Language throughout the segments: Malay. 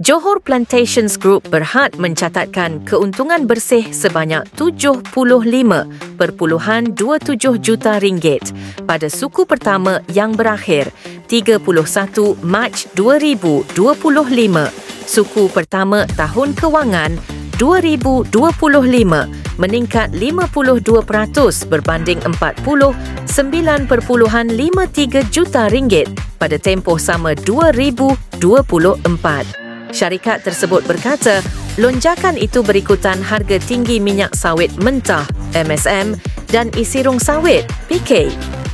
Johor Plantations Group berhad mencatatkan keuntungan bersih sebanyak 75.27 juta ringgit pada suku pertama yang berakhir 31 Mac 2025, suku pertama tahun kewangan 2025 meningkat 52% berbanding 49.53 juta ringgit pada tempoh sama 2024. Syarikat tersebut berkata, lonjakan itu berikutan harga tinggi minyak sawit mentah MSM dan isi rong sawit PK,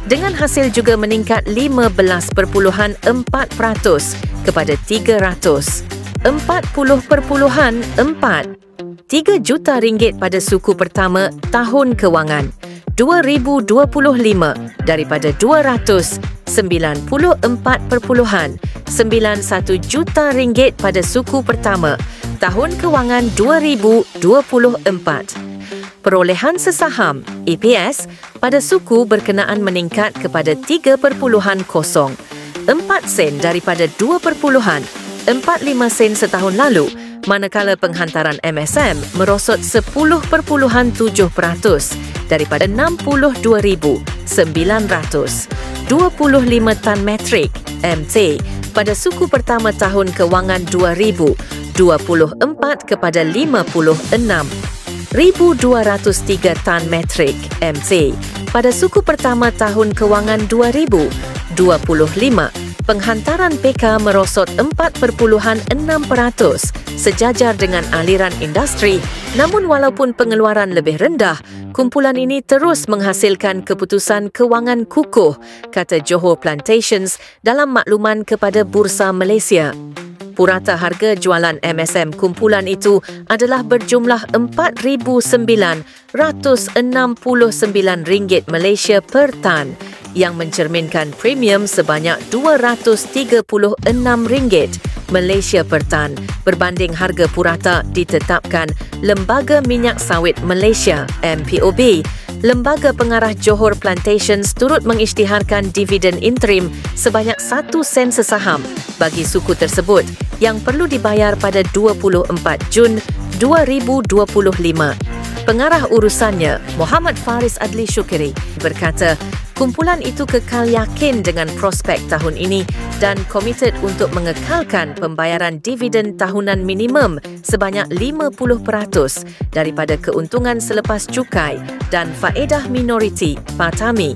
dengan hasil juga meningkat 15.4% kepada 340.3 juta ringgit pada suku pertama tahun kewangan 2025 daripada 294.91 juta ringgit pada suku pertama tahun kewangan 2024. Perolehan sesaham EPS pada suku berkenaan meningkat kepada 3.04 sen daripada 2.45 sen setahun lalu, manakala penghantaran MSM merosot 10.7% daripada 62,925 tan metrik MT pada suku pertama tahun kewangan 2024 kepada 56,203 tan metrik MT pada suku pertama tahun kewangan 2025. Penghantaran PK merosot 4.6% sejajar dengan aliran industri, namun walaupun pengeluaran lebih rendah, kumpulan ini terus menghasilkan keputusan kewangan kukuh, kata Johor Plantations dalam makluman kepada Bursa Malaysia. Purata harga jualan MSM kumpulan itu adalah berjumlah RM4,969 Malaysia per tan, yang mencerminkan premium sebanyak RM236 Malaysia per tan berbanding harga purata ditetapkan Lembaga Minyak Sawit Malaysia MPOB. Lembaga Pengarah Johor Plantations turut mengisytiharkan dividen interim sebanyak 1 sen sesaham bagi suku tersebut yang perlu dibayar pada 24 Jun 2025. Pengarah urusannya, Muhammad Faris Adli Syukri, berkata kumpulan itu kekal yakin dengan prospek tahun ini dan komited untuk mengekalkan pembayaran dividen tahunan minimum sebanyak 50% daripada keuntungan selepas cukai dan faedah minoriti PATAMI.